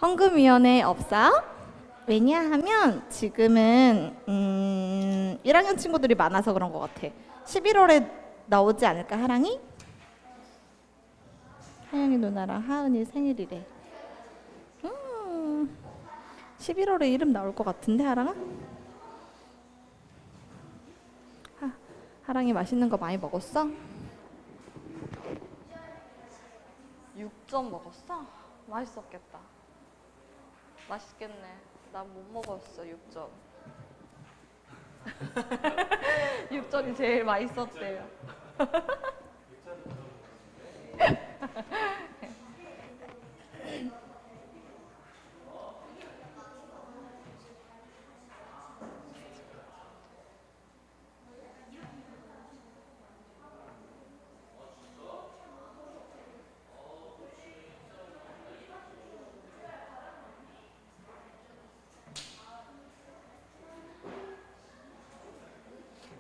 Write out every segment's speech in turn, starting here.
헌금위원회 없어? 왜냐하면 지금은 1학년 친구들이 많아서 그런 것 같아. 11월에 나오지 않을까, 하랑이? 하영이 누나랑 하은이 생일이래. 11월에 이름 나올 것 같은데, 하랑아? 하랑이 맛있는 거 많이 먹었어? 6점 먹었어? 맛있었겠다. 맛있겠네. 난 못 먹었어, 6점. 6점이 제일 맛있었대요.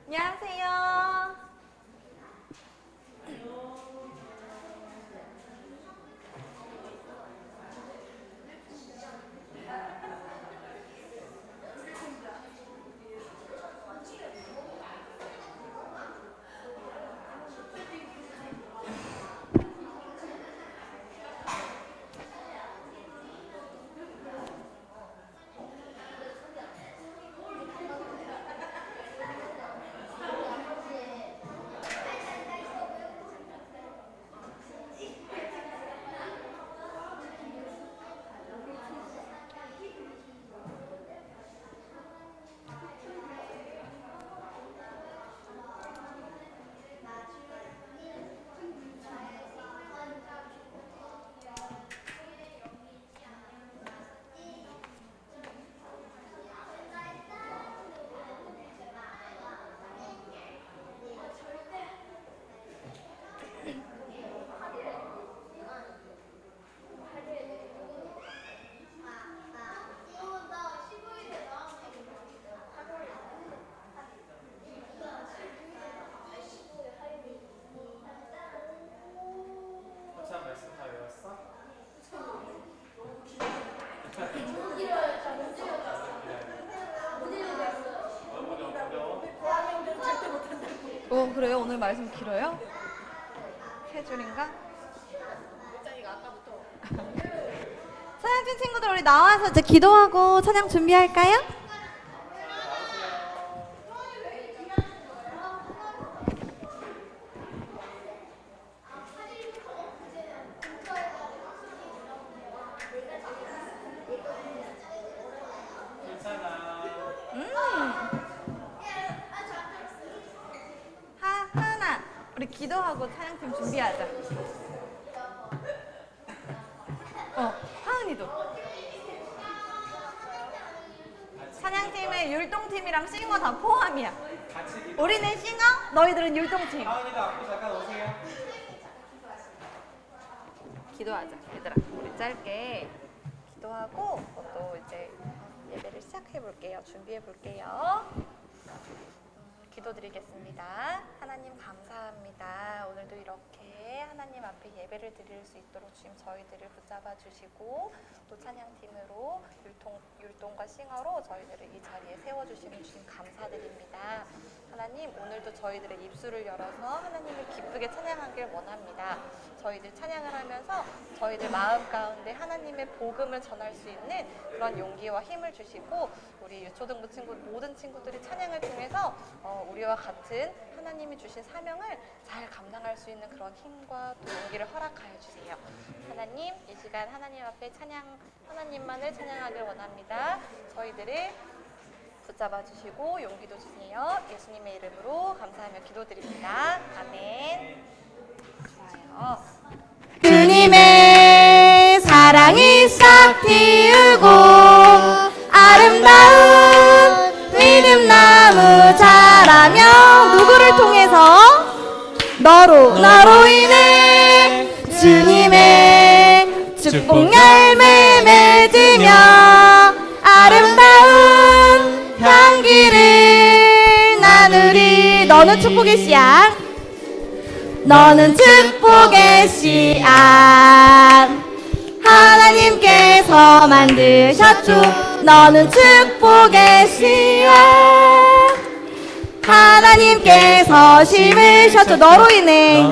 안녕하세요. 그래요? 오늘 말씀 길어요? 3줄인가? 찬양팀 친구들 우리 나와서 이제 기도하고 찬양 준비할까요? 하은아, 우리 기도하고 찬양팀 준비하자. 하은이도. 찬양팀의 율동팀이랑 싱어 다 포함이야. 우리는 싱어, 너희들은 율동팀. 하은이도 앞으로 잠깐 오세요. 기도하자, 얘들아. 우리 짧게 기도하고 또 이제 예배를 시작해 볼게요. 준비해 볼게요. 기도드리겠습니다. 하나님 감사합니다. 오늘도 이렇게 하나님 앞에 예배를 드릴 수 있도록 주님 저희들을 붙잡아 주시고 또 찬양팀으로 율동과 싱어로 저희들을 이 자리에 세워주시는 주님 감사드립니다. 하나님 오늘도 저희들의 입술을 열어서 하나님을 기쁘게 찬양하길 원합니다. 저희들 찬양을 하면서 저희들 마음 가운데 하나님의 복음을 전할 수 있는 그런 용기와 힘을 주시고 우리 유초등부 친구 모든 친구들이 찬양을 통해서 우리와 같은 하나님이 주신 사명을 잘 감당할 수 있는 그런 힘과 또 용기를 허락하여 주세요. 하나님 이 시간 하나님 앞에 하나님만을 찬양하길 원합니다. 저희들을 붙잡아 주시고 용기도 주세요. 예수님의 이름으로 감사하며 기도드립니다. 아멘. 좋아요. 주님의 사랑이 싹 틔우고 아름다운 믿음나무 자라며 누구를 통해서? 너로 인해 주님의 축복 열매 맺으며 아름다운 향기를 나누리. 너는 축복의 씨앗, 너는 축복의 씨앗. 하나님께서 만드셨죠. 너는 축복의 씨앗. 하나님께서 심으셨죠. 너로 인해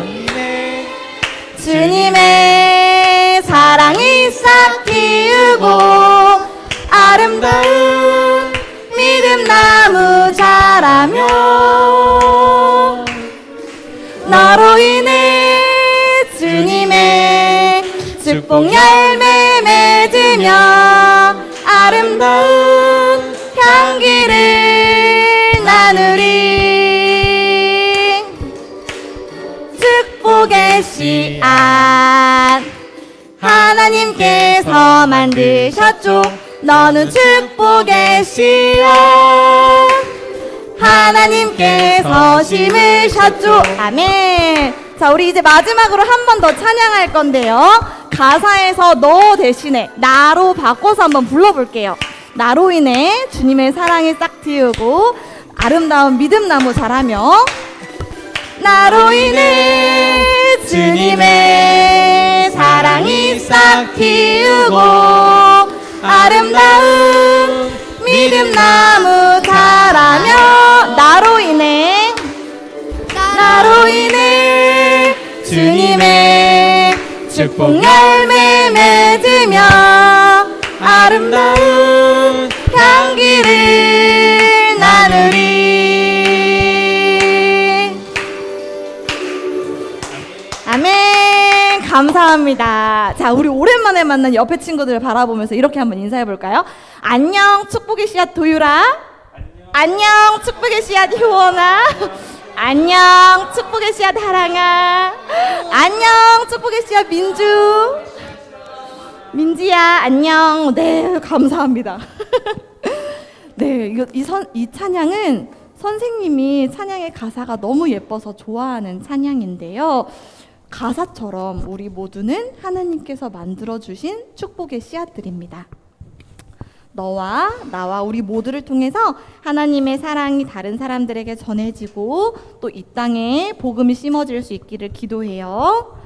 주님의 사랑이 싹 틔우고 아름다운 믿음나무 자라며 너로 인해 주님의 축복 열매 맺으며 아름다운 향기를 나누리. 축복의 씨앗 하나님께서 만드셨죠. 너는 축복의 씨앗 하나님께서 심으셨죠. 아멘. 자, 우리 이제 마지막으로 한 번 더 찬양할 건데요. 가사에서 너 대신에 나로 바꿔서 한번 불러볼게요. 나로 인해 주님의 사랑이 싹 틔우고 아름다운 믿음나무 자라며 나로 인해 주님의 사랑이 싹 틔우고 아름다운 믿음나무 자라며 나로 인해 주님의 축복 열매 맺으며 아름다운 향기를 나누리. 아멘. 감사합니다. 자, 우리 오랜만에 만난 옆에 친구들을 바라보면서 이렇게 한번 인사해 볼까요? 안녕 축복의 씨앗 도유라. 안녕 축복의 씨앗 효원아. 안녕 축복의 씨앗 하랑아. 안녕 축복의 씨앗 민지야 안녕. 네, 감사합니다. 네, 이 찬양은 선생님이 찬양의 가사가 너무 예뻐서 좋아하는 찬양인데요. 가사처럼 우리 모두는 하나님께서 만들어주신 축복의 씨앗들입니다. 너와 나와 우리 모두를 통해서 하나님의 사랑이 다른 사람들에게 전해지고 또 이 땅에 복음이 심어질 수 있기를 기도해요.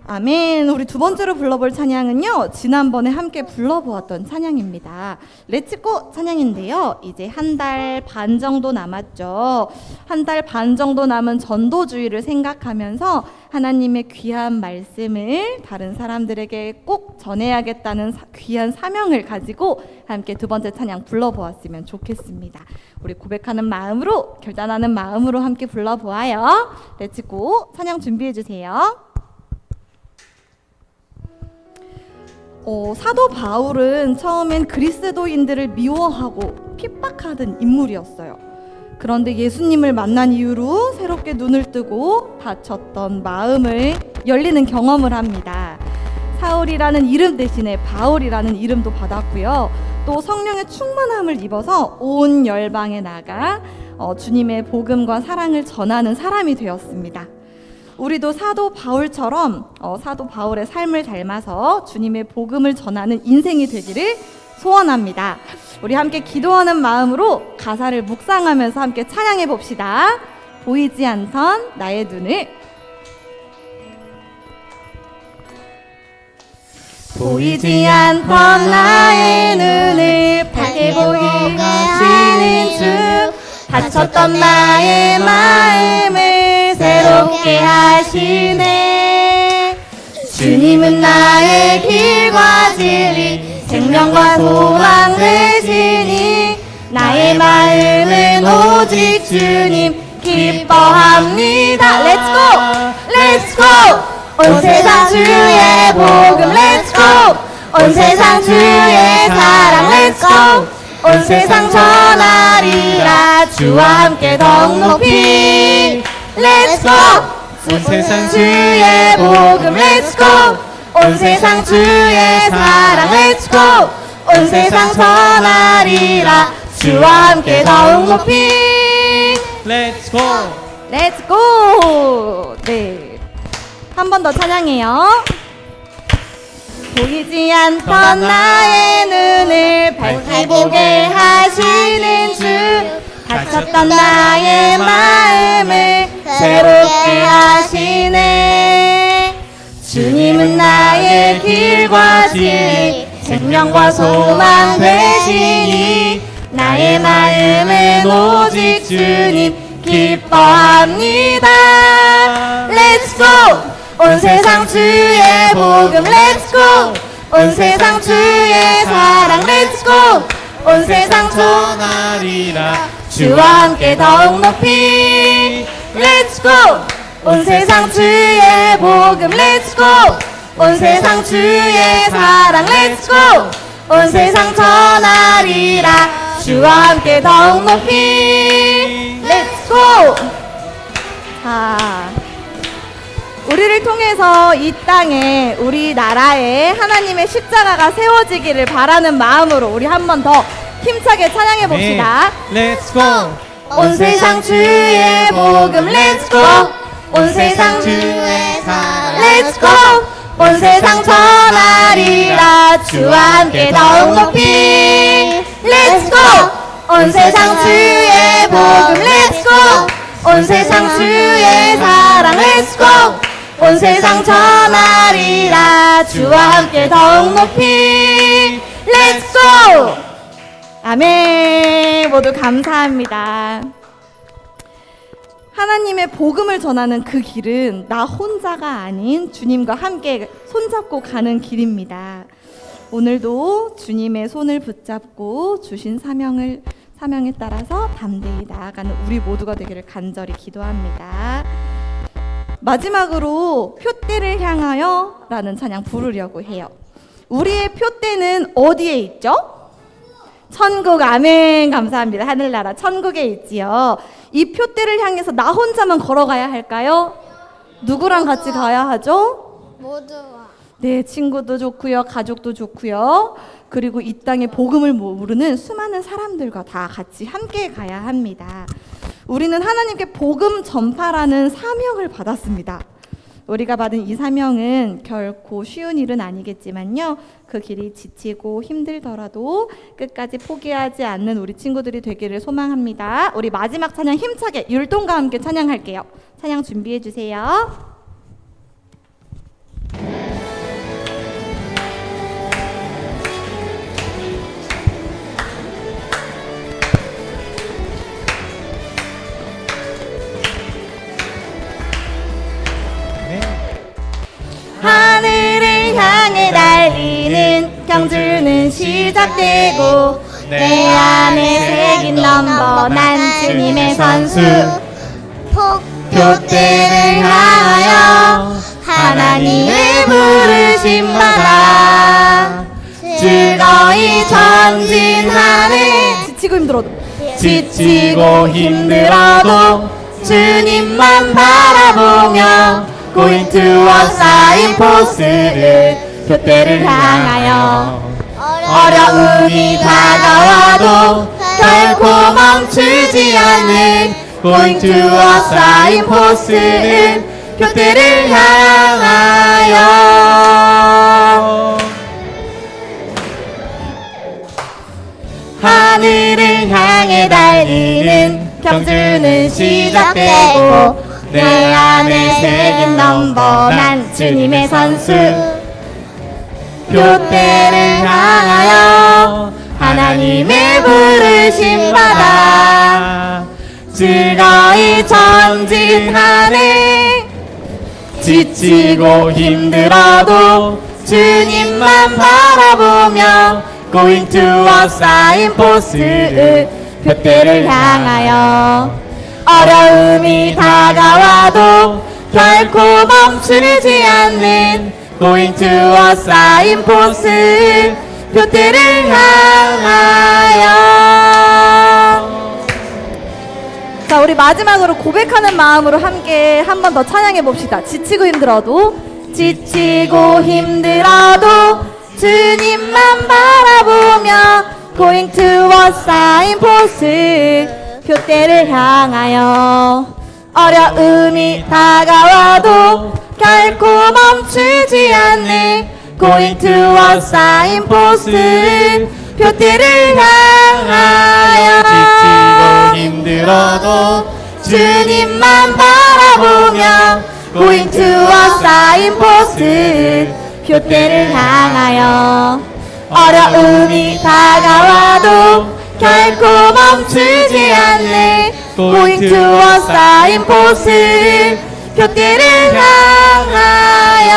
아멘. 우리 두 번째로 불러볼 찬양은요, 지난번에 함께 불러보았던 찬양입니다. 렛츠고 찬양인데요, 이제 한 달 반 정도 남았죠. 한 달 반 정도 남은 전도주의를 생각하면서 하나님의 귀한 말씀을 다른 사람들에게 꼭 전해야겠다는 귀한 사명을 가지고 함께 두 번째 찬양 불러보았으면 좋겠습니다. 우리 고백하는 마음으로, 결단하는 마음으로 함께 불러보아요. 렛츠고 찬양 준비해주세요. 사도 바울은 처음엔 그리스도인들을 미워하고 핍박하던 인물이었어요. 그런데 예수님을 만난 이후로 새롭게 눈을 뜨고 다쳤던 마음을 열리는 경험을 합니다. 사울이라는 이름 대신에 바울이라는 이름도 받았고요. 또 성령의 충만함을 입어서 온 열방에 나가 주님의 복음과 사랑을 전하는 사람이 되었습니다. 우리도 사도 바울처럼 사도 바울의 삶을 닮아서 주님의 복음을 전하는 인생이 되기를 소원합니다. 우리 함께 기도하는 마음으로 가사를 묵상하면서 함께 찬양해 봅시다. 보이지 않던 나의 눈을, 보이지 않던 나의 눈을 밝게 보이게 하시는 주, 다쳤던 나의 마음을 새롭게 하시네. 주님은 나의 길과 진리, 생명과 소망 되시니 나의 마음은 오직 주님 기뻐합니다. 렛츠고! 렛츠고! 온 세상 주의 복음 렛츠고! 온 세상 주의 사랑 렛츠고! 온 세상 전하리라 주와 함께 더욱 높이 렛츠고! 온 세상 주의 복음 렛츠고! 온 세상 주의 사랑 렛츠고! 온 세상 전하리라 주와 함께 더욱 높이 렛츠고! 렛츠고! 네, 한 번 더 찬양해요. 보이지 않던 나의 눈을 밝게 보게 하시는 주, 다쳤던 나의 마음을 새롭게 하시네. 주님은 나의 길과 진리 생명과 소망 되시니 나의 마음은 오직 주님 기뻐합니다. Let's go! 온 세상 주의 복음 Let's go! 온 세상 주의 사랑 Let's go! 온 세상 전하리라 주와 함께 더욱 높이 Let's go! 온 세상 주의 복음 Let's go! 온 세상 주의 사랑 Let's go! 온 세상 전하리라 주와 함께 더욱 높이 Let's go! 자, 우리를 통해서 이 땅에 우리나라에 하나님의 십자가가 세워지기를 바라는 마음으로 우리 한 번 더 힘차게 찬양해 봅시다. Let's go 온 세상 주의 복음 Let's go! 온 세상 주의 사랑 Let's go! 온 세상 전하리라 주와 함께 더욱 높이 Let's go! 온 세상 주의 복음 Let's go! 온 세상 주의 사랑 Let's go! 온 세상 전하리라 주와 함께 더욱 높이 Let's go! 아멘. 모두 감사합니다. 하나님의 복음을 전하는 그 길은 나 혼자가 아닌 주님과 함께 손잡고 가는 길입니다. 오늘도 주님의 손을 붙잡고 주신 사명에 따라서 담대히 나아가는 우리 모두가 되기를 간절히 기도합니다. 마지막으로 표대를 향하여 라는 찬양 부르려고 해요. 우리의 표대는 어디에 있죠? 천국. 아멘. 감사합니다. 하늘나라 천국에 있지요. 이 표대를 향해서 나 혼자만 걸어가야 할까요? 누구랑 같이 가야 하죠? 모두와 네, 친구도 좋고요, 가족도 좋고요. 그리고 이 땅에 복음을 모르는 수많은 사람들과 다 같이 함께 가야 합니다. 우리는 하나님께 복음 전파라는 사명을 받았습니다. 우리가 받은 이 사명은 결코 쉬운 일은 아니겠지만요. 그 길이 지치고 힘들더라도 끝까지 포기하지 않는 우리 친구들이 되기를 소망합니다. 우리 마지막 찬양 힘차게 율동과 함께 찬양할게요. 찬양 준비해 주세요. 하늘을 향해 달리는 경주는 시작되고 내 안에 새긴 넘버 난 주님의 선수 표대를 향하여 하나님의 부르심 받아 즐거이 전진하네. 지치고 힘들어도 주님만 바라보며 Going to a signpost를 표대를 향하여 어려움이 다가와도 결코 멈추지 않는 Going to a signpost를 표대를 향하여 하늘을 향해 달리는 경주는 시작되고 내 안에 새긴 넘버 난 주님의 선수 표대를 향하여 하나님의 부르심 받아 즐거이 전진하네. 지치고 힘들어도 주님만 바라보며 Going to a signpost 표대를 향하여 어려움이 다가와도 결코 멈추지 않는 Going to a signpost 표대를 향하여. 자, 우리 마지막으로 고백하는 마음으로 함께 한 번 더 찬양해 봅시다. 지치고 힘들어도 주님만 바라보며 Going to a signpost 표대를 향하여 어려움이 다가와도 결코 멈추지 않는 Going to a signpost 표대를 향하여 지치고 힘들어도 주님만 바라보며 Going to a 사인포스트 교대를 향하여 어려움이 다가와도 결코 멈추지 않는 Going towards 사인포스트 교대를 향하여.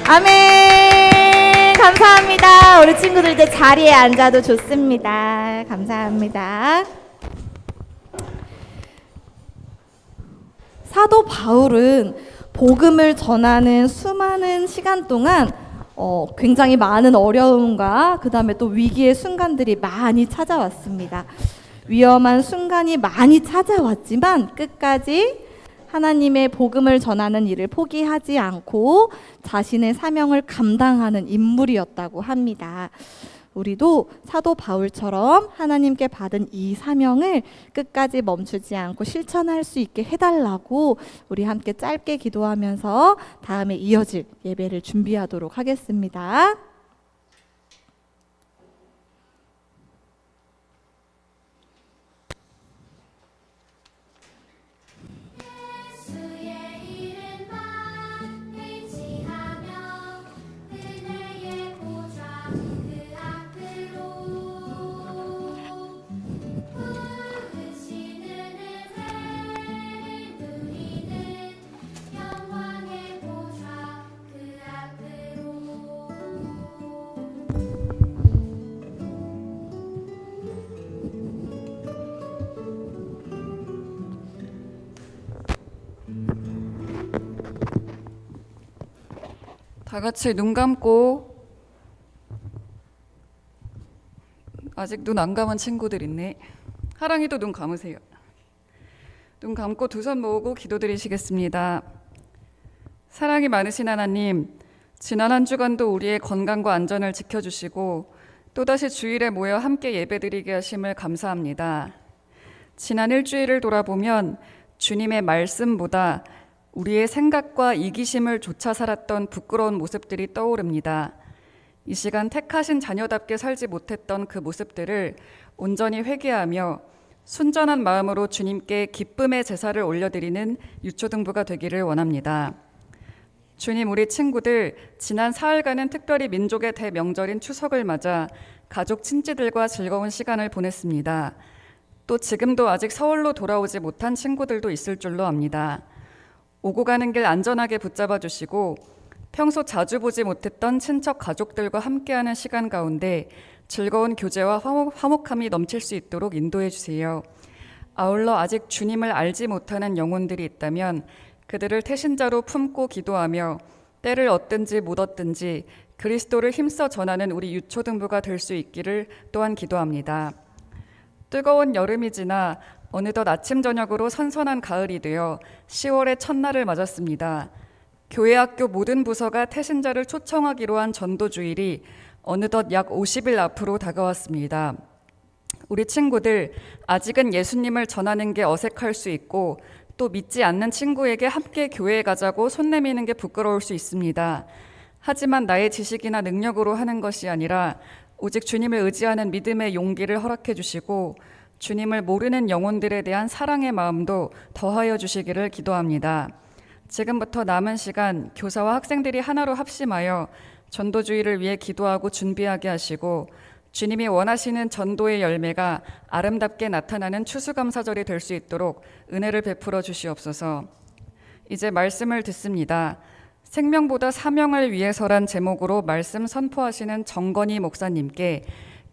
아멘. 감사합니다. 우리 친구들 이제 자리에 앉아도 좋습니다. 감사합니다. 사도 바울은 복음을 전하는 수많은 시간 동안 굉장히 많은 어려움과 그 다음에 또 위기의 순간들이 많이 찾아왔습니다. 위험한 순간이 많이 찾아왔지만 끝까지 하나님의 복음을 전하는 일을 포기하지 않고 자신의 사명을 감당하는 인물이었다고 합니다. 우리도 사도 바울처럼 하나님께 받은 이 사명을 끝까지 멈추지 않고 실천할 수 있게 해달라고 우리 함께 짧게 기도하면서 다음에 이어질 예배를 준비하도록 하겠습니다. 다 같이 눈 감고, 아직 눈 안 감은 친구들 있네. 하랑이도 눈 감으세요. 눈 감고 두 손 모으고 기도드리시겠습니다. 사랑이 많으신 하나님, 지난 한 주간도 우리의 건강과 안전을 지켜주시고 또다시 주일에 모여 함께 예배드리게 하심을 감사합니다. 지난 일주일을 돌아보면 주님의 말씀보다 우리의 생각과 이기심을 좇아 살았던 부끄러운 모습들이 떠오릅니다. 이 시간 택하신 자녀답게 살지 못했던 그 모습들을 온전히 회개하며 순전한 마음으로 주님께 기쁨의 제사를 올려드리는 유초등부가 되기를 원합니다. 주님, 우리 친구들 지난 사흘간은 특별히 민족의 대명절인 추석을 맞아 가족 친지들과 즐거운 시간을 보냈습니다. 또 지금도 아직 서울로 돌아오지 못한 친구들도 있을 줄로 압니다. 오고 가는 길 안전하게 붙잡아 주시고 평소 자주 보지 못했던 친척 가족들과 함께하는 시간 가운데 즐거운 교제와 화목함이 넘칠 수 있도록 인도해 주세요. 아울러 아직 주님을 알지 못하는 영혼들이 있다면 그들을 태신자로 품고 기도하며 때를 얻든지 못 얻든지 그리스도를 힘써 전하는 우리 유초등부가 될 수 있기를 또한 기도합니다. 뜨거운 여름이 지나 어느덧 아침 저녁으로 선선한 가을이 되어 10월의 첫날을 맞았습니다. 교회 학교 모든 부서가 태신자를 초청하기로 한 전도주일이 어느덧 약 50일 앞으로 다가왔습니다. 우리 친구들, 아직은 예수님을 전하는 게 어색할 수 있고 또 믿지 않는 친구에게 함께 교회에 가자고 손 내미는 게 부끄러울 수 있습니다. 하지만 나의 지식이나 능력으로 하는 것이 아니라 오직 주님을 의지하는 믿음의 용기를 허락해 주시고 주님을 모르는 영혼들에 대한 사랑의 마음도 더하여 주시기를 기도합니다. 지금부터 남은 시간 교사와 학생들이 하나로 합심하여 전도주의를 위해 기도하고 준비하게 하시고 주님이 원하시는 전도의 열매가 아름답게 나타나는 추수감사절이 될 수 있도록 은혜를 베풀어 주시옵소서. 이제 말씀을 듣습니다. 생명보다 사명을 위해서란 제목으로 말씀 선포하시는 정건희 목사님께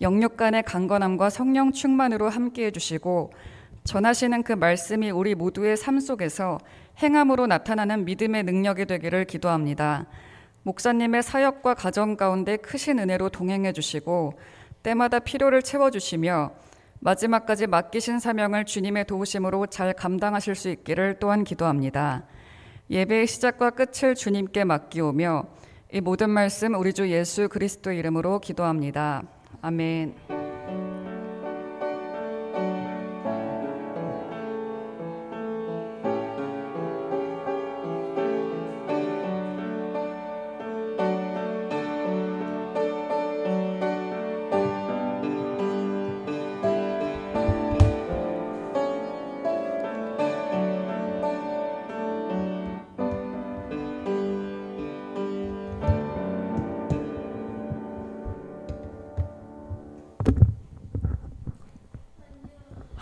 영육 간의 강건함과 성령 충만으로 함께해 주시고 전하시는 그 말씀이 우리 모두의 삶 속에서 행함으로 나타나는 믿음의 능력이 되기를 기도합니다. 목사님의 사역과 가정 가운데 크신 은혜로 동행해 주시고 때마다 필요를 채워주시며 마지막까지 맡기신 사명을 주님의 도우심으로 잘 감당하실 수 있기를 또한 기도합니다. 예배의 시작과 끝을 주님께 맡기오며 이 모든 말씀 우리 주 예수 그리스도 이름으로 기도합니다. 아멘.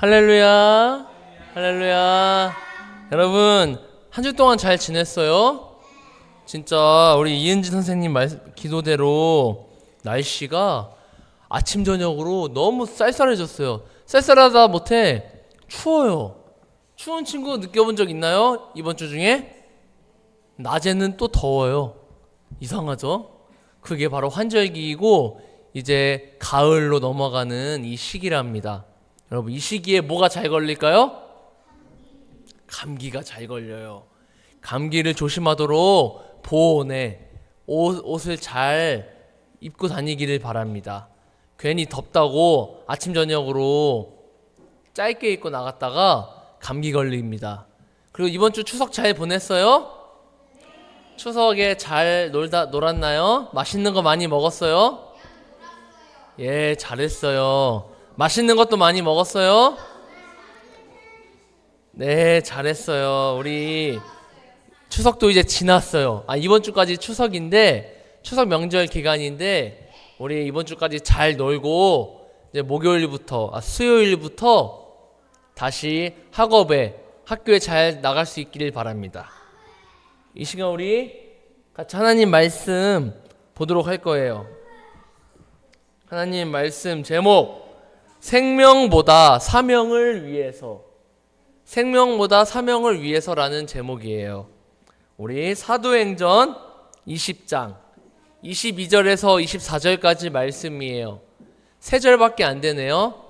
할렐루야. 할렐루야. 여러분, 한 주 동안 잘 지냈어요? 진짜 우리 이은지 선생님 기도대로 날씨가 아침 저녁으로 너무 쌀쌀해졌어요. 쌀쌀하다 못해 추워요. 추운 친구 느껴본 적 있나요? 이번 주 중에? 낮에는 또 더워요. 이상하죠? 그게 바로 환절기이고 이제 가을로 넘어가는 이 시기랍니다. 여러분, 이 시기에 뭐가 잘 걸릴까요? 감기가 잘 걸려요. 감기를 조심하도록 보온에 옷을 잘 입고 다니기를 바랍니다. 괜히 덥다고 아침 저녁으로 짧게 입고 나갔다가 감기 걸립니다. 그리고 이번 주 추석 잘 보냈어요? 추석에 잘 놀았나요? 맛있는 거 많이 먹었어요? 예, 잘했어요. 맛있는 것도 많이 먹었어요? 네, 잘했어요. 우리 추석도 이제 지났어요. 이번 주까지 추석인데, 추석 명절 기간인데, 우리 이번 주까지 잘 놀고 이제 목요일부터 수요일부터 다시 학교에 잘 나갈 수 있기를 바랍니다. 이 시간 우리 같이 하나님 말씀 보도록 할 거예요. 하나님 말씀 제목, 생명보다 사명을 위해서. 생명보다 사명을 위해서라는 제목이에요. 우리 사도행전 20장 22절에서 24절까지 말씀이에요. 3절밖에 안 되네요.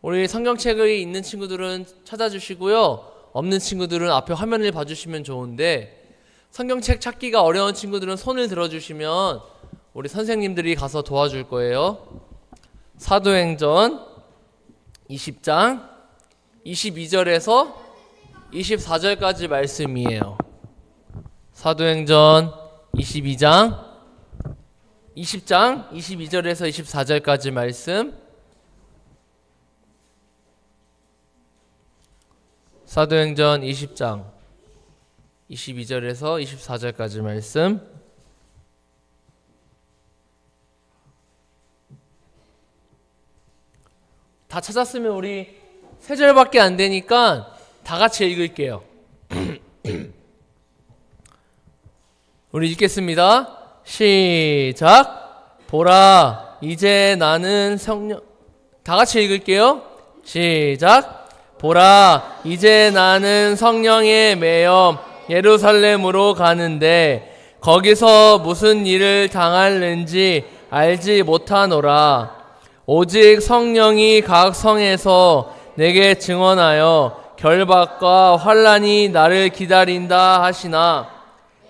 우리 성경책에 있는 친구들은 찾아주시고요. 없는 친구들은 앞에 화면을 봐주시면 좋은데, 성경책 찾기가 어려운 친구들은 손을 들어주시면 우리 선생님들이 가서 도와줄 거예요. 사도행전 20장 22절에서 24절까지 말씀이에요. 사도행전 20장 22절에서 24절까지 말씀. 사도행전 20장 22절에서 24절까지 말씀. 다 찾았으면 우리 3절밖에 안 되니까 다 같이 읽을게요. 우리 읽겠습니다. 시작. 보라, 이제 나는 성령. 다 같이 읽을게요. 시작. 보라, 이제 나는 성령에 매여 예루살렘으로 가는데 거기서 무슨 일을 당할는지 알지 못하노라. 오직 성령이 각 성에서 내게 증언하여 결박과 환난이 나를 기다린다 하시나,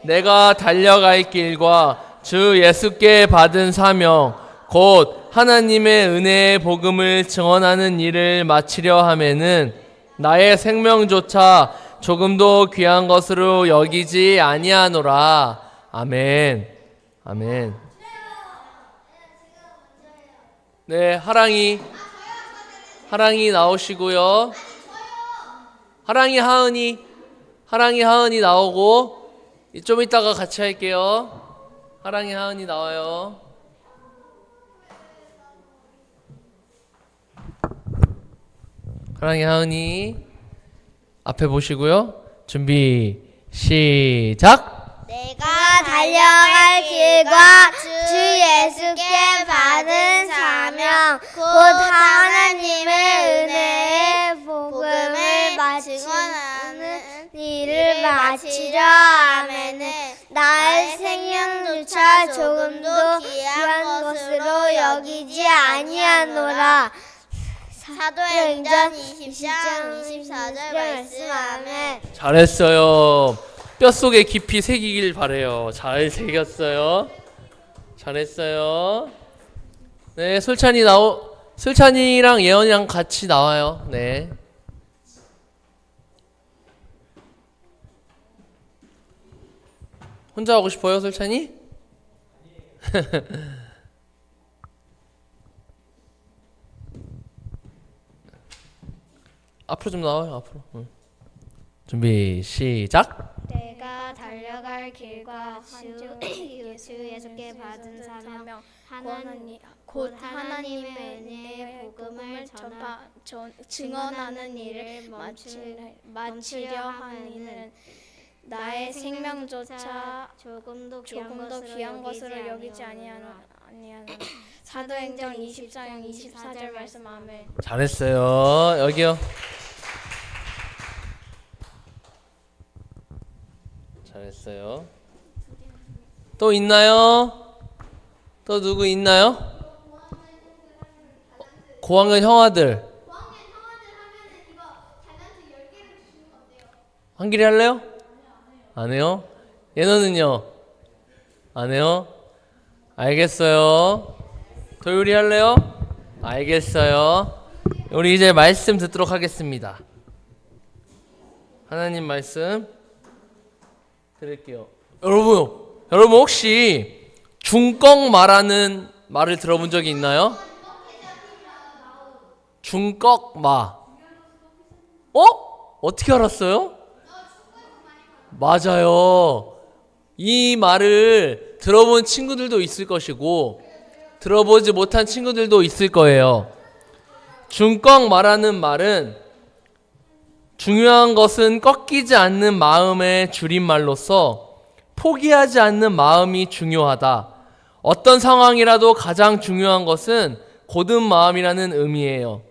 내가 달려갈 길과 주 예수께 받은 사명 곧 하나님의 은혜의 복음을 증언하는 일을 마치려 하면은 나의 생명조차 조금도 귀한 것으로 여기지 아니하노라. 아멘. 아멘. 네, 하랑이 나오시고요. 하랑이 하은이 나오고, 좀 이따가 같이 할게요. 하랑이 하은이 나와요. 하랑이 하은이 앞에 보시고요. 준비 시작. 내가 달려갈 길과 주 예수께 받은 사명 곧 하나님의 은혜의 복음을 증언하는 일을 마치려 하면은 나의 생명조차 조금도 귀한 것으로 여기지 아니하노라. 사도행전 20장 24절 말씀하면 잘했어요. 뼛속에 깊이 새기길 바래요. 잘 새겼어요. 잘했어요. 네, 솔찬이랑 예언이랑 같이 나와요. 네. 혼자 하고 싶어요, 솔찬이? 앞으로 좀 나와요. 앞으로. 준비 시작. 내가 달려갈 길 길과 주 예수께 받은 사명 곧 하나님의 은혜의 복음을 증언하는 일을 마치려 하는 나의 생명조차 조금도 귀한 것으로 여기지 아니하노. 사도행전 20장 24절 말씀. 아멘. 잘했어요. 여기요. 잘했어요. 또 있나요? 또 누구 있나요? 고학년 형아들. 한길이 할래요? 안 해요? 예너는요? 안 해요? 알겠어요. 도율이 할래요? 알겠어요. 우리 이제 말씀 듣도록 하겠습니다. 하나님 말씀 드릴게요. 여러분 혹시 중꺽마라는 말을 들어본 적이 있나요? 중꺽마. 어떻게 알았어요? 맞아요. 이 말을 들어본 친구들도 있을 것이고 들어보지 못한 친구들도 있을 거예요. 중꺽마라는 말은 중요한 것은 꺾이지 않는 마음의 줄임말로서 포기하지 않는 마음이 중요하다. 어떤 상황이라도 가장 중요한 것은 곧은 마음이라는 의미예요.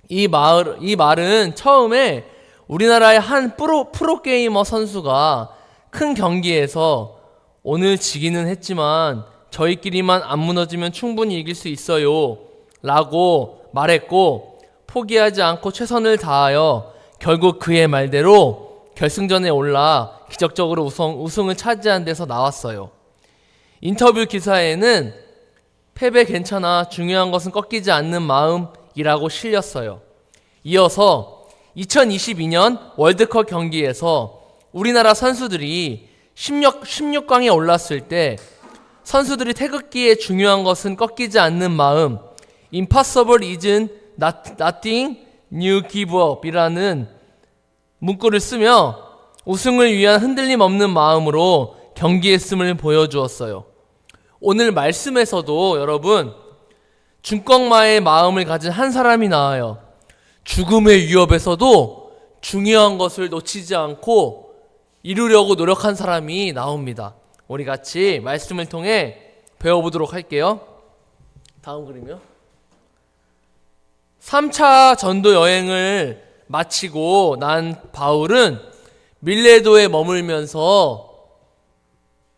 이 말은 처음에 우리나라의 한 프로게이머 선수가 큰 경기에서 오늘 지기는 했지만 저희끼리만 안 무너지면 충분히 이길 수 있어요 라고 말했고, 포기하지 않고 최선을 다하여 결국 그의 말대로 결승전에 올라 기적적으로 우승을 차지한 데서 나왔어요. 인터뷰 기사에는 패배 괜찮아, 중요한 것은 꺾이지 않는 마음이라고 실렸어요. 이어서 2022년 월드컵 경기에서 우리나라 선수들이 16강에 올랐을 때 선수들이 태극기에 중요한 것은 꺾이지 않는 마음, Impossible is nothing new give up 이라는 문구를 쓰며 우승을 위한 흔들림 없는 마음으로 경기했음을 보여주었어요. 오늘 말씀에서도 여러분, 중꺽마의 마음을 가진 한 사람이 나와요. 죽음의 위협에서도 중요한 것을 놓치지 않고 이루려고 노력한 사람이 나옵니다. 우리 같이 말씀을 통해 배워보도록 할게요. 다음 그림이요. 3차 전도 여행을 마치고 난 바울은 밀레도에 머물면서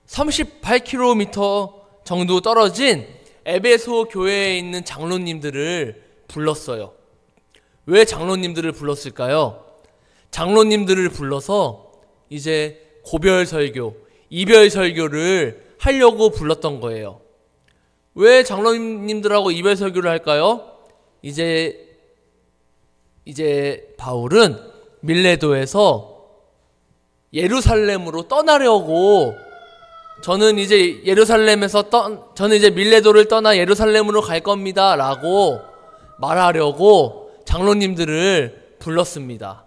38km 정도 떨어진 에베소 교회에 있는 장로님들을 불렀어요. 왜 장로님들을 불렀을까요? 장로님들을 불러서 이제 고별 설교, 이별 설교를 하려고 불렀던 거예요. 왜 장로님들하고 이별 설교를 할까요? 이제 바울은 밀레도에서 예루살렘으로 떠나려고, 저는 이제 밀레도를 떠나 예루살렘으로 갈 겁니다 라고 말하려고 장로님들을 불렀습니다.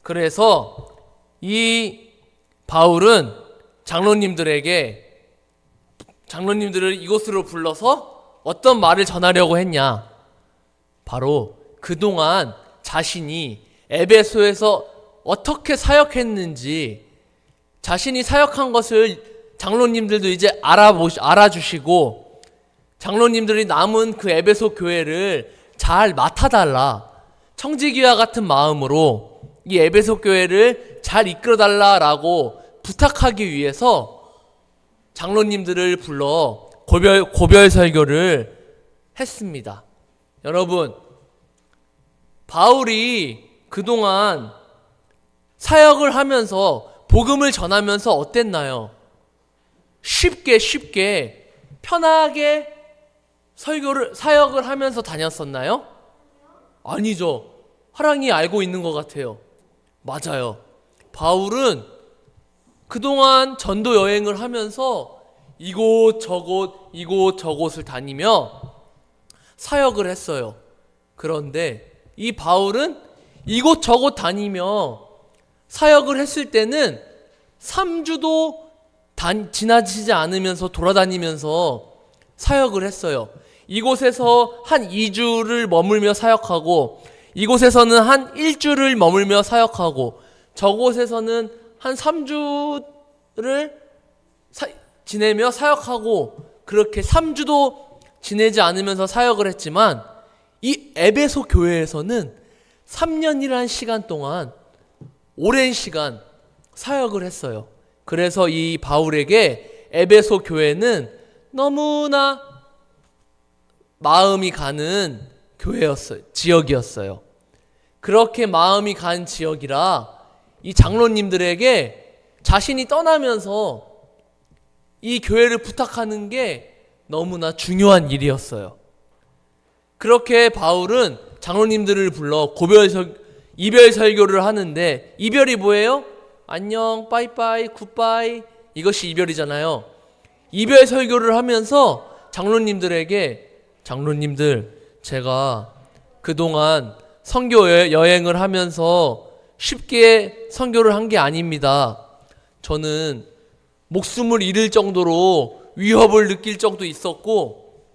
그래서 이 바울은 장로님들을 이곳으로 불러서 어떤 말을 전하려고 했냐, 바로 그동안 자신이 에베소에서 어떻게 사역했는지, 자신이 사역한 것을 장로님들도 이제 알아주시고 장로님들이 남은 그 에베소 교회를 잘 맡아달라, 청지기와 같은 마음으로 이 에베소 교회를 잘 이끌어달라라고 부탁하기 위해서 장로님들을 불러 고별 설교를 했습니다. 여러분, 바울이 그동안 사역을 하면서 복음을 전하면서 어땠나요? 쉽게 편하게 사역을 하면서 다녔었나요? 아니죠. 하랑이 알고 있는 것 같아요. 맞아요. 바울은 그동안 전도 여행을 하면서 이곳저곳을 다니며 사역을 했어요. 그런데 이 바울은 이곳저곳 다니며 사역을 했을 때는 3주도 지나치지 않으면서 돌아다니면서 사역을 했어요. 이곳에서 한 2주를 머물며 사역하고, 이곳에서는 한 1주를 머물며 사역하고, 저곳에서는 한 3주를 지내며 사역하고, 그렇게 3주도 지내지 않으면서 사역을 했지만, 이 에베소 교회에서는 3년이라는 시간 동안 오랜 시간 사역을 했어요. 그래서 이 바울에게 에베소 교회는 너무나 마음이 가는 교회였어요. 지역이었어요. 그렇게 마음이 간 지역이라 이 장로님들에게 자신이 떠나면서 이 교회를 부탁하는 게 너무나 중요한 일이었어요. 그렇게 바울은 장로님들을 불러 이별 설교를 하는데, 이별이 뭐예요? 안녕, 빠이빠이, 굿바이, 이것이 이별이잖아요. 이별 설교를 하면서 장로님들에게, 장로님들, 제가 그동안 선교 여행을 하면서 쉽게 선교를 한 게 아닙니다. 저는 목숨을 잃을 정도로 위협을 느낄 적도 있었고,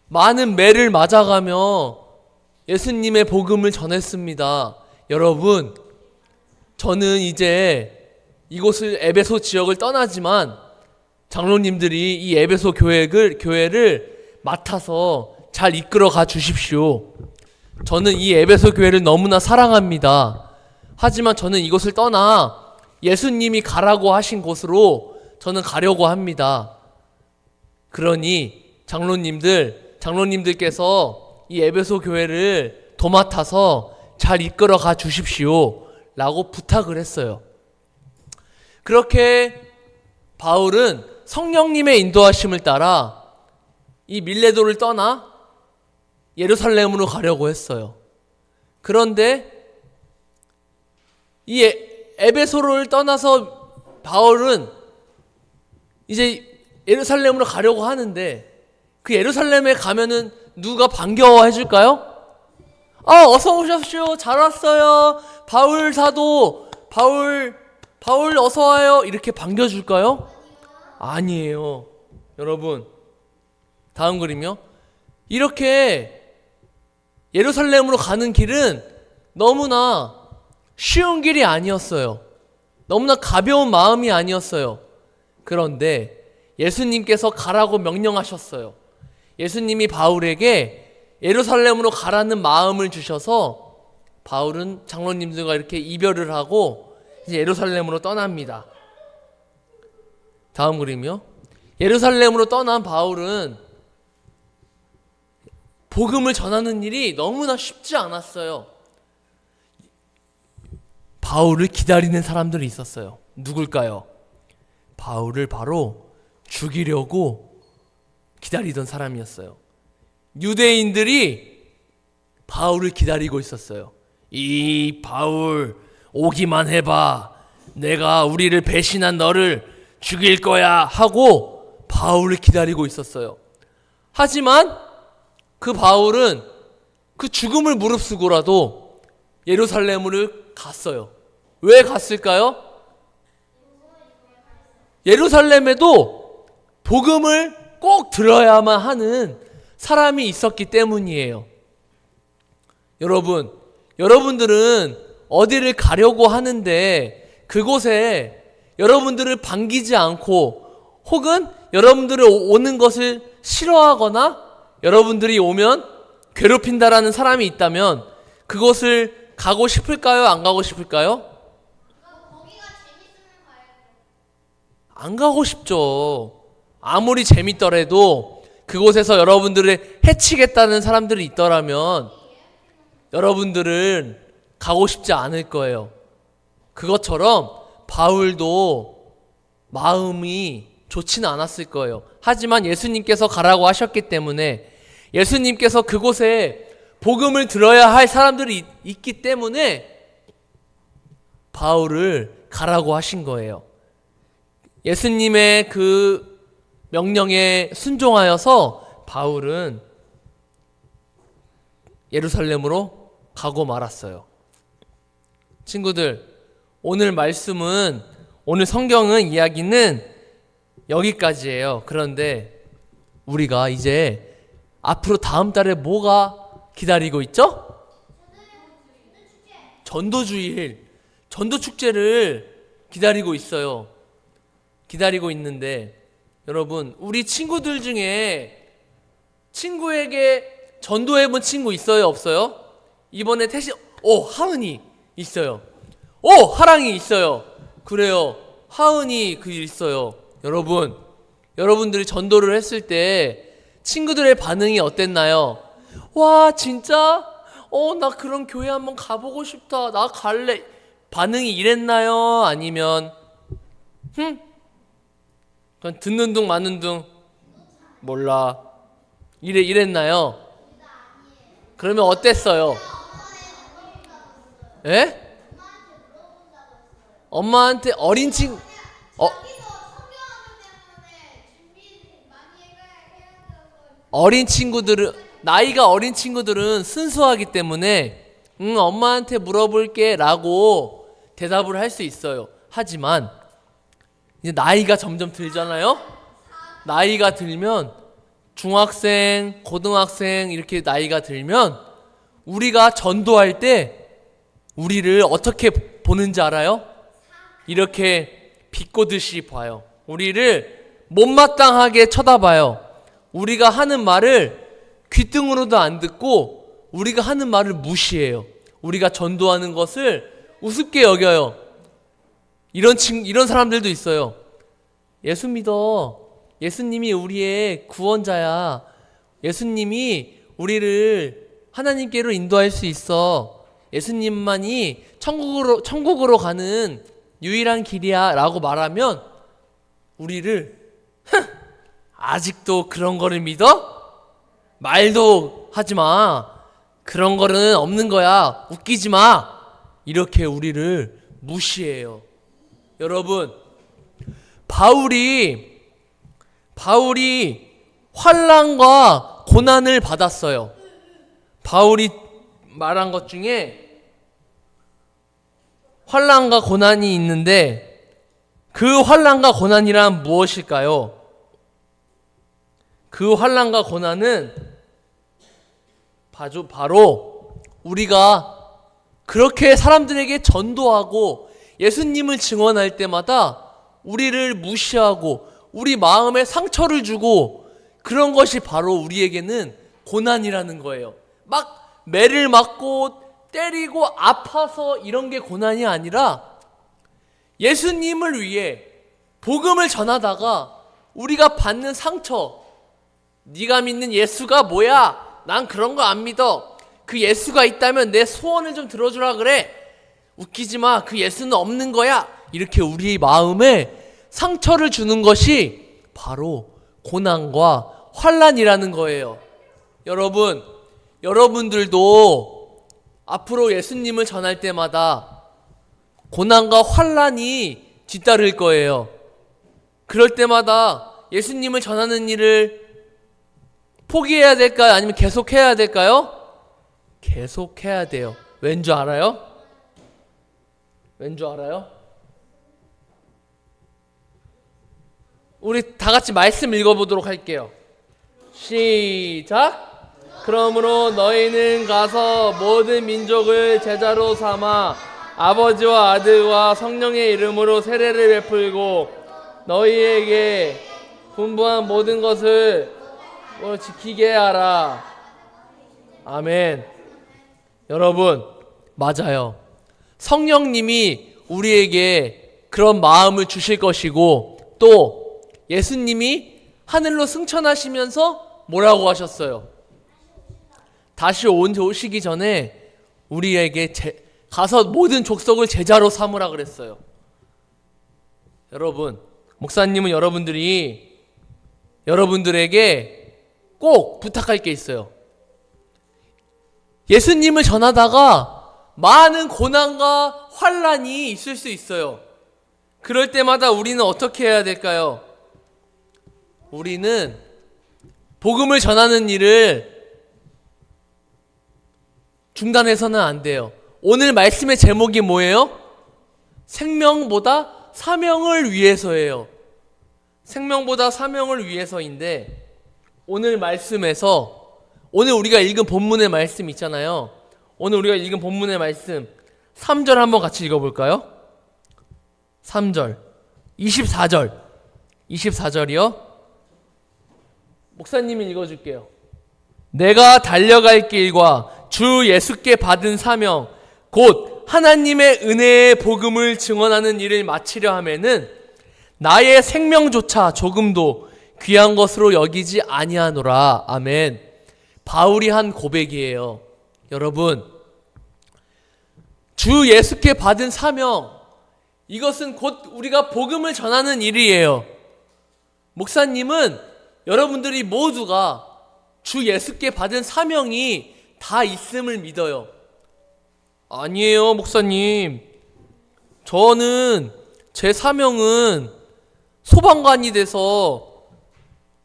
많은 매를 맞아가며 예수님의 복음을 전했습니다. 여러분, 저는 이제 이곳을 에베소 지역을 떠나지만 장로님들이 이 에베소 교회를 맡아서 잘 이끌어 가 주십시오. 저는 이 에베소 교회를 너무나 사랑합니다. 하지만 저는 이곳을 떠나 예수님이 가라고 하신 곳으로 저는 가려고 합니다. 그러니 장로님들께서 이 에베소 교회를 도맡아서 잘 이끌어 가 주십시오 라고 부탁을 했어요. 그렇게 바울은 성령님의 인도하심을 따라 이 밀레도를 떠나 예루살렘으로 가려고 했어요. 그런데 이 에베소를 떠나서 바울은 이제 예루살렘으로 가려고 하는데, 그 예루살렘에 가면은 누가 반겨해 줄까요? 어서 오십시오. 잘 왔어요. 바울 사도, 바울 어서 와요. 이렇게 반겨줄까요? 아니에요. 여러분, 다음 그림이요. 이렇게 예루살렘으로 가는 길은 너무나 쉬운 길이 아니었어요. 너무나 가벼운 마음이 아니었어요. 그런데 예수님께서 가라고 명령하셨어요. 예수님이 바울에게 예루살렘으로 가라는 마음을 주셔서 바울은 장로님들과 이렇게 이별을 하고 이제 예루살렘으로 떠납니다. 다음 그림이요. 예루살렘으로 떠난 바울은 복음을 전하는 일이 너무나 쉽지 않았어요. 바울을 기다리는 사람들이 있었어요. 누굴까요? 바울을 바로 죽이려고 기다리던 사람이었어요. 유대인들이 바울을 기다리고 있었어요. 이 바울 오기만 해봐. 내가 우리를 배신한 너를 죽일 거야 하고 바울을 기다리고 있었어요. 하지만 그 바울은 그 죽음을 무릅쓰고라도 예루살렘으로 갔어요. 왜 갔을까요? 예루살렘에도 복음을 꼭 들어야만 하는 사람이 있었기 때문이에요. 여러분들은 어디를 가려고 하는데 그곳에 여러분들을 반기지 않고 혹은 여러분들이 오는 것을 싫어하거나 여러분들이 오면 괴롭힌다라는 사람이 있다면 그곳을 가고 싶을까요? 안 가고 싶을까요? 안 가고 싶죠. 아무리 재밌더라도 그곳에서 여러분들을 해치겠다는 사람들이 있더라면 여러분들은 가고 싶지 않을 거예요. 그것처럼 바울도 마음이 좋지는 않았을 거예요. 하지만 예수님께서 가라고 하셨기 때문에 예수님께서 그곳에 복음을 들어야 할 사람들이 있기 때문에 바울을 가라고 하신 거예요. 예수님의 그 명령에 순종하여서 바울은 예루살렘으로 가고 말았어요. 친구들, 오늘 오늘 성경은 이야기는 여기까지예요. 그런데 우리가 이제 앞으로 다음 달에 뭐가 기다리고 있죠? 전도주일, 전도축제를 기다리고 있어요. 기다리고 있는데 여러분, 우리 친구들 중에 친구에게 전도해본 친구 있어요? 없어요? 이번에 하은이 있어요. 하랑이 있어요. 그래요. 하은이 있어요. 여러분들이 전도를 했을 때 친구들의 반응이 어땠나요? 와, 진짜? 나 그런 교회 한번 가보고 싶다. 나 갈래. 반응이 이랬나요? 아니면 그냥 듣는 둥 마는 둥 몰라 이랬나요? 그러면 어땠어요? 예? 엄마한테 어린 친구 어린 친구들은, 나이가 어린 친구들은 순수하기 때문에 엄마한테 물어볼게 라고 대답을 할 수 있어요. 하지만 이제 나이가 점점 들잖아요. 나이가 들면 중학생, 고등학생 이렇게 나이가 들면 우리가 전도할 때 우리를 어떻게 보는지 알아요? 이렇게 비꼬듯이 봐요. 우리를 못마땅하게 쳐다봐요. 우리가 하는 말을 귓등으로도 안 듣고 우리가 하는 말을 무시해요. 우리가 전도하는 것을 우습게 여겨요. 이런 사람들도 있어요. 예수 믿어. 예수님이 우리의 구원자야. 예수님이 우리를 하나님께로 인도할 수 있어. 예수님만이 천국으로 가는 유일한 길이야 라고 말하면 우리를 아직도 그런 거를 믿어? 말도 하지 마. 그런 거는 없는 거야. 웃기지 마. 이렇게 우리를 무시해요. 여러분, 바울이 환난과 고난을 받았어요. 바울이 말한 것 중에 환난과 고난이 있는데 그 환난과 고난이란 무엇일까요? 그 환난과 고난은 바로 우리가 그렇게 사람들에게 전도하고 예수님을 증언할 때마다 우리를 무시하고 우리 마음에 상처를 주고 그런 것이 바로 우리에게는 고난이라는 거예요. 막 매를 맞고 때리고 아파서 이런 게 고난이 아니라 예수님을 위해 복음을 전하다가 우리가 받는 상처, 네가 믿는 예수가 뭐야? 난 그런 거 안 믿어. 그 예수가 있다면 내 소원을 좀 들어주라 그래. 웃기지 마. 그 예수는 없는 거야. 이렇게 우리 마음에 상처를 주는 것이 바로 고난과 환난이라는 거예요. 여러분들도 앞으로 예수님을 전할 때마다 고난과 환난이 뒤따를 거예요. 그럴 때마다 예수님을 전하는 일을 포기해야 될까요? 아니면 계속해야 될까요? 계속해야 돼요. 왠 줄 알아요? 우리 다 같이 말씀 읽어보도록 할게요. 시작! 그러므로 너희는 가서 모든 민족을 제자로 삼아 아버지와 아들과 성령의 이름으로 세례를 베풀고 너희에게 분부한 모든 것을 지키게 하라. 아멘. 여러분, 맞아요. 성령님이 우리에게 그런 마음을 주실 것이고 또 예수님이 하늘로 승천하시면서 뭐라고 하셨어요? 다시 오시기 전에 우리에게 가서 모든 족속을 제자로 삼으라 그랬어요. 여러분, 목사님은 여러분들에게 꼭 부탁할 게 있어요. 예수님을 전하다가 많은 고난과 환난이 있을 수 있어요. 그럴 때마다 우리는 어떻게 해야 될까요? 우리는 복음을 전하는 일을 중단해서는 안 돼요. 오늘 말씀의 제목이 뭐예요? 생명보다 사명을 위해서예요. 생명보다 사명을 위해서인데, 오늘 말씀에서, 오늘 우리가 읽은 본문의 말씀 있잖아요. 오늘 우리가 읽은 본문의 말씀 3절 한번 같이 읽어볼까요? 3절 24절이요. 목사님이 읽어줄게요. 내가 달려갈 길과 주 예수께 받은 사명 곧 하나님의 은혜의 복음을 증언하는 일을 마치려 하면은 나의 생명조차 조금도 귀한 것으로 여기지 아니하노라. 아멘. 바울이 한 고백이에요. 여러분, 주 예수께 받은 사명, 이것은 곧 우리가 복음을 전하는 일이에요. 목사님은 여러분들이 모두가 주 예수께 받은 사명이 다 있음을 믿어요. 아니에요, 목사님. 저는 제 사명은 소방관이 돼서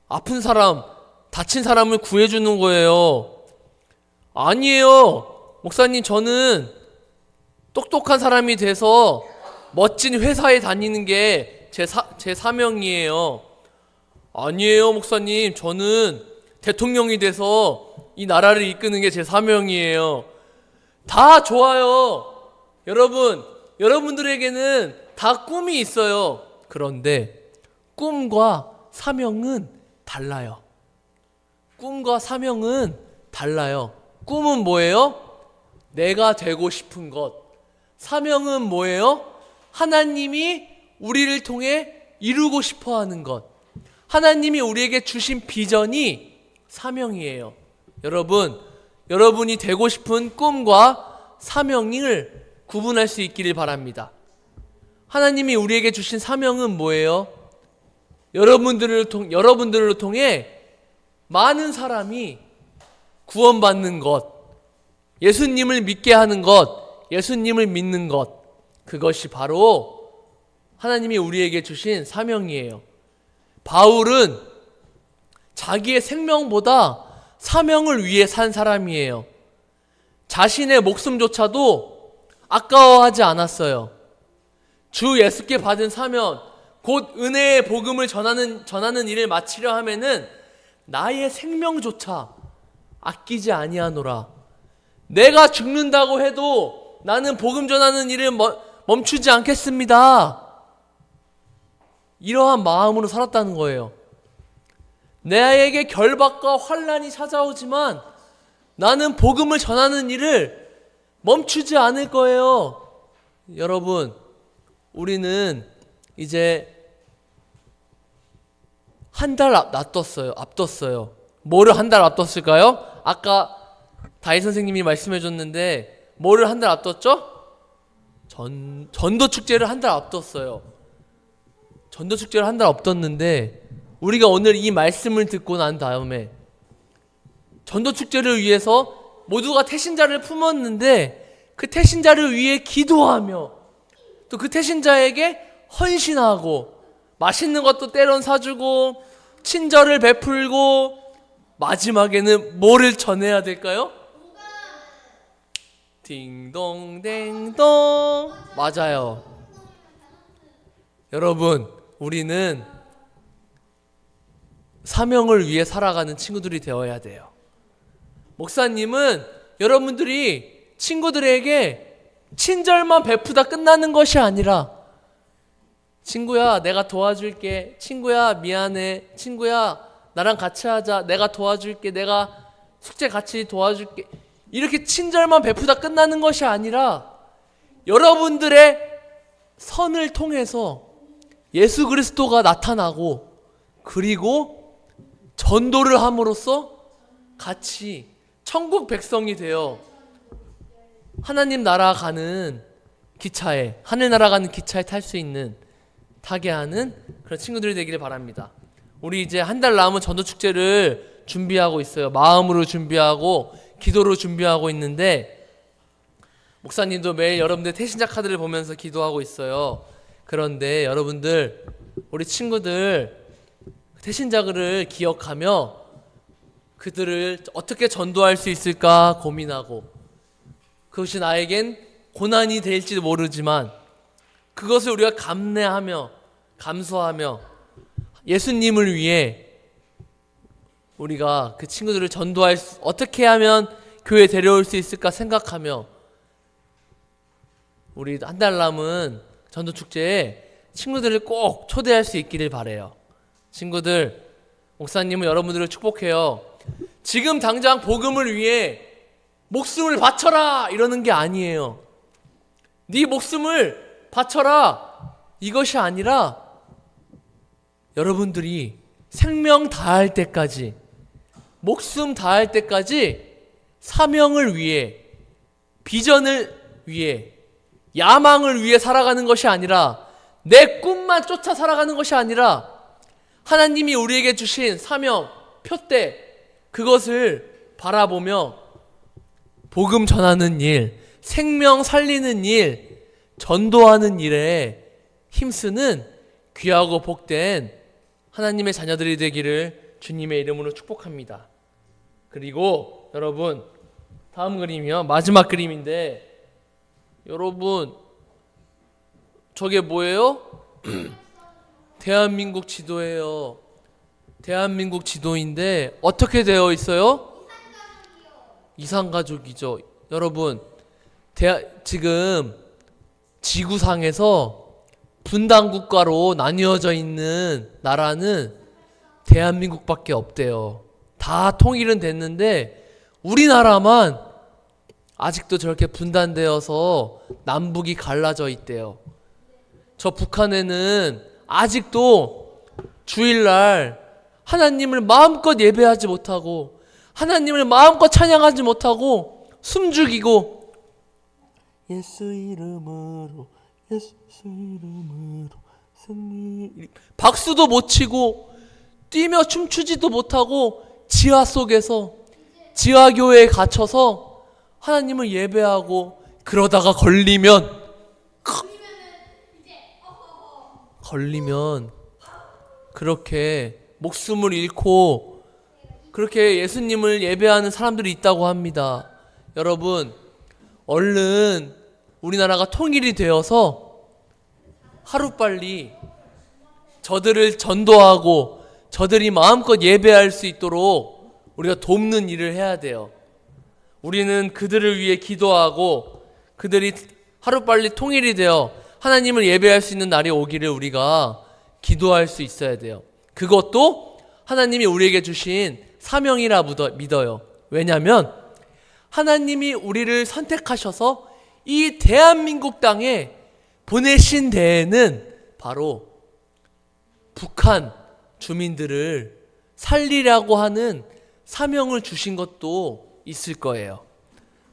아픈 사람, 다친 사람을 구해주는 거예요. 아니에요, 목사님. 저는 똑똑한 사람이 돼서 멋진 회사에 다니는 게 제 사명이에요. 아니에요, 목사님. 저는 대통령이 돼서 이 나라를 이끄는 게 제 사명이에요. 다 좋아요. 여러분들에게는 다 꿈이 있어요. 그런데 꿈과 사명은 달라요. 꿈과 사명은 달라요. 꿈은 뭐예요? 내가 되고 싶은 것. 사명은 뭐예요? 하나님이 우리를 통해 이루고 싶어 하는 것. 하나님이 우리에게 주신 비전이 사명이에요. 여러분이 되고 싶은 꿈과 사명을 구분할 수 있기를 바랍니다. 하나님이 우리에게 주신 사명은 뭐예요? 여러분들을 통해 많은 사람이 구원받는 것, 예수님을 믿게 하는 것, 예수님을 믿는 것, 그것이 바로 하나님이 우리에게 주신 사명이에요. 바울은 자기의 생명보다 사명을 위해 산 사람이에요. 자신의 목숨조차도 아까워하지 않았어요. 주 예수께 받은 사명, 곧 은혜의 복음을 전하는 일을 마치려 하면은 나의 생명조차 아끼지 아니하노라. 내가 죽는다고 해도 나는 복음 전하는 일을 멈추지 않겠습니다. 이러한 마음으로 살았다는 거예요. 나에게 결박과 환난이 찾아오지만 나는 복음을 전하는 일을 멈추지 않을 거예요. 여러분, 우리는 이제 한 달 앞뒀어요. 뭐를 한 달 앞뒀을까요? 아까 다희 선생님이 말씀해 줬는데 뭐를 한 달 앞뒀죠? 전도 축제를 한 달 앞뒀어요. 전도 축제를 한 달 앞뒀는데 우리가 오늘 이 말씀을 듣고 난 다음에 전도 축제를 위해서 모두가 태신자를 품었는데 그 태신자를 위해 기도하며 또 그 태신자에게 헌신하고 맛있는 것도 때론 사주고 친절을 베풀고 마지막에는 뭐를 전해야 될까요? 딩동댕동. 맞아요. 여러분, 우리는 사명을 위해 살아가는 친구들이 되어야 돼요. 목사님은 여러분들이 친구들에게 친절만 베푸다 끝나는 것이 아니라 친구야, 내가 도와줄게. 친구야, 미안해. 친구야, 나랑 같이 하자. 내가 도와줄게. 내가 숙제 같이 도와줄게. 이렇게 친절만 베푸다 끝나는 것이 아니라 여러분들의 선을 통해서 예수 그리스도가 나타나고 그리고 전도를 함으로써 같이 천국 백성이 되어 하나님 나라 가는 기차에, 하늘나라 가는 기차에 탈 수 있는, 타게 하는 그런 친구들이 되기를 바랍니다. 우리 이제 한 달 남은 전도축제를 준비하고 있어요. 마음으로 준비하고 기도로 준비하고 있는데 목사님도 매일 여러분들 태신자 카드를 보면서 기도하고 있어요. 그런데 여러분들, 우리 친구들 태신자들을 기억하며 그들을 어떻게 전도할 수 있을까 고민하고, 그것이 나에겐 고난이 될지도 모르지만 그것을 우리가 감내하며 감수하며 예수님을 위해 우리가 그 친구들을 전도할 어떻게 하면 교회에 데려올 수 있을까 생각하며 우리 한 달 남은 전도축제에 친구들을 꼭 초대할 수 있기를 바라요. 친구들, 목사님은 여러분들을 축복해요. 지금 당장 복음을 위해 목숨을 바쳐라 이러는 게 아니에요. 네 목숨을 바쳐라 이것이 아니라 여러분들이 생명 다할 때까지, 목숨 다할 때까지 사명을 위해, 비전을 위해, 야망을 위해 살아가는 것이 아니라, 내 꿈만 쫓아 살아가는 것이 아니라 하나님이 우리에게 주신 사명, 표대, 그것을 바라보며 복음 전하는 일, 생명 살리는 일, 전도하는 일에 힘쓰는 귀하고 복된 하나님의 자녀들이 되기를 주님의 이름으로 축복합니다. 그리고 여러분, 다음 그림이요. 마지막 그림인데, 여러분 저게 뭐예요? 대한민국 지도예요. 대한민국 지도인데 어떻게 되어 있어요? 이산가족이죠. 여러분, 지금 지구상에서 분단국가로 나뉘어져 있는 나라는 대한민국밖에 없대요. 다 통일은 됐는데 우리나라만 아직도 저렇게 분단되어서 남북이 갈라져 있대요. 저 북한에는 아직도 주일날 하나님을 마음껏 예배하지 못하고 하나님을 마음껏 찬양하지 못하고 숨죽이고 예수 이름으로 예수 이름으로 승리, 박수도 못 치고 뛰며 춤추지도 못하고 지하 속에서 지하교회에 갇혀서 하나님을 예배하고, 그러다가 걸리면 그렇게 목숨을 잃고 그렇게 예수님을 예배하는 사람들이 있다고 합니다. 여러분, 얼른 우리나라가 통일이 되어서 하루빨리 저들을 전도하고 저들이 마음껏 예배할 수 있도록 우리가 돕는 일을 해야 돼요. 우리는 그들을 위해 기도하고 그들이 하루빨리 통일이 되어 하나님을 예배할 수 있는 날이 오기를 우리가 기도할 수 있어야 돼요. 그것도 하나님이 우리에게 주신 사명이라 믿어요. 왜냐하면 하나님이 우리를 선택하셔서 이 대한민국 땅에 보내신 데에는 바로 북한 주민들을 살리려고 하는 사명을 주신 것도 있을 거예요.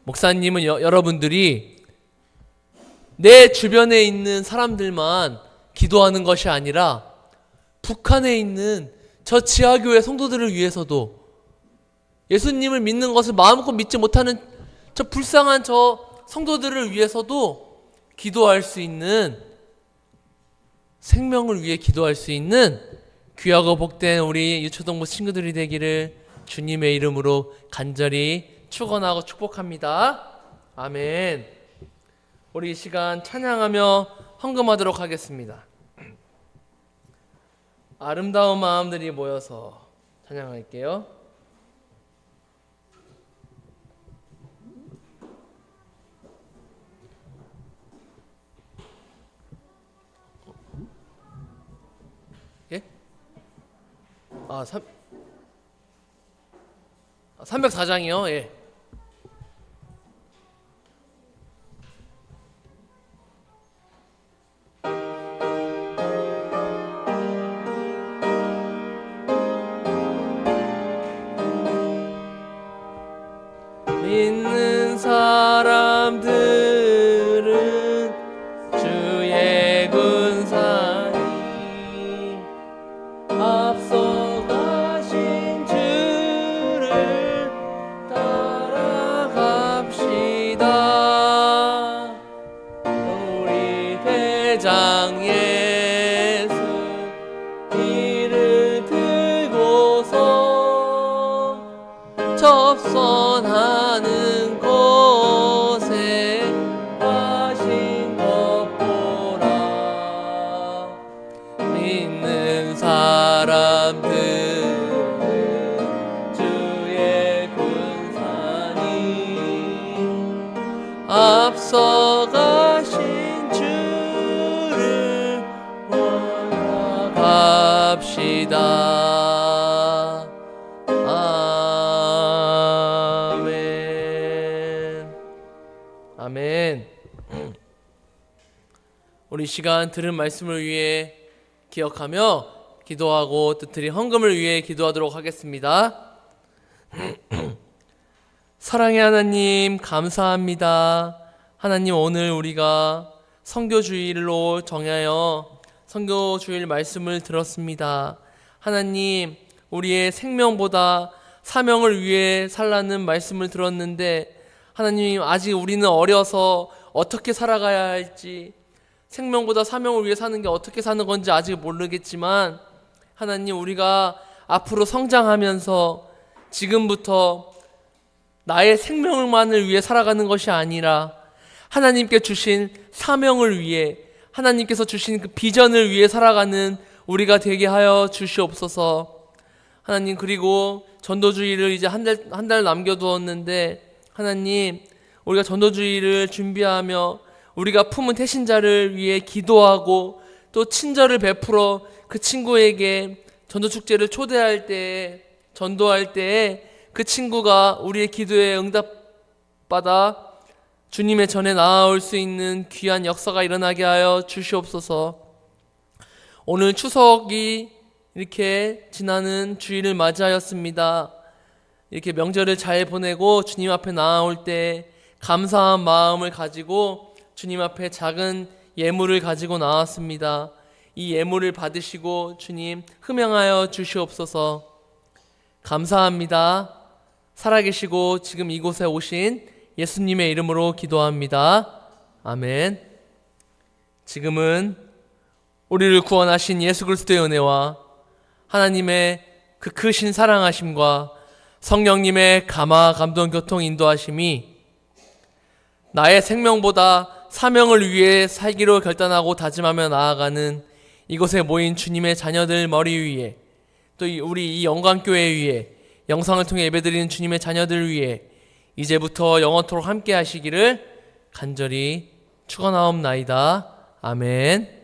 목사님은 여러분들이 내 주변에 있는 사람들만 기도하는 것이 아니라 북한에 있는 저 지하교회 성도들을 위해서도, 예수님을 믿는 것을 마음껏 믿지 못하는 저 불쌍한 저 성도들을 위해서도 기도할 수 있는, 생명을 위해 기도할 수 있는 귀하고 복된 우리 유초동부 친구들이 되기를 주님의 이름으로 간절히 축원하고 축복합니다. 아멘. 우리 이 시간 찬양하며 헌금하도록 하겠습니다. 아름다운 마음들이 모여서 찬양할게요. 예? 304장이요. 예. 믿는 사람들은 주의 군사니 앞서가신 주를 따라 앞서가신 주를 원합시다. 아멘. 아멘. 우리 시간 들은 말씀을 위해 기억하며 기도하고 뜻들이 헌금을 위해 기도하도록 하겠습니다. 사랑의 하나님, 감사합니다. 하나님, 오늘 우리가 선교주일로 정하여 선교주일 말씀을 들었습니다. 하나님, 우리의 생명보다 사명을 위해 살라는 말씀을 들었는데, 하나님, 아직 우리는 어려서 어떻게 살아가야 할지, 생명보다 사명을 위해 사는 게 어떻게 사는 건지 아직 모르겠지만, 하나님, 우리가 앞으로 성장하면서 지금부터 나의 생명만을 위해 살아가는 것이 아니라 하나님께 주신 사명을 위해, 하나님께서 주신 그 비전을 위해 살아가는 우리가 되게 하여 주시옵소서. 하나님, 그리고 전도주의를 이제 한 달 남겨두었는데, 하나님, 우리가 전도주의를 준비하며 우리가 품은 태신자를 위해 기도하고 또 친절을 베풀어 그 친구에게 전도축제를 초대할 때, 전도할 때에 그 친구가 우리의 기도에 응답받아 주님의 전에 나아올 수 있는 귀한 역사가 일어나게 하여 주시옵소서. 오늘 추석이 이렇게 지나는 주일을 맞이하였습니다. 이렇게 명절을 잘 보내고 주님 앞에 나아올 때 감사한 마음을 가지고 주님 앞에 작은 예물을 가지고 나왔습니다. 이 예물을 받으시고 주님 흠양하여 주시옵소서. 감사합니다. 살아계시고 지금 이곳에 오신 예수님의 이름으로 기도합니다. 아멘. 지금은 우리를 구원하신 예수 그리스도의 은혜와 하나님의 그 크신 사랑하심과 성령님의 감화, 감동, 교통, 인도하심이 나의 생명보다 사명을 위해 살기로 결단하고 다짐하며 나아가는 이곳에 모인 주님의 자녀들 머리 위에, 또 우리 이 영광교회 위에, 영상을 통해 예배드리는 주님의 자녀들 위해 이제부터 영원토록 함께 하시기를 간절히 축원하옵나이다. 아멘.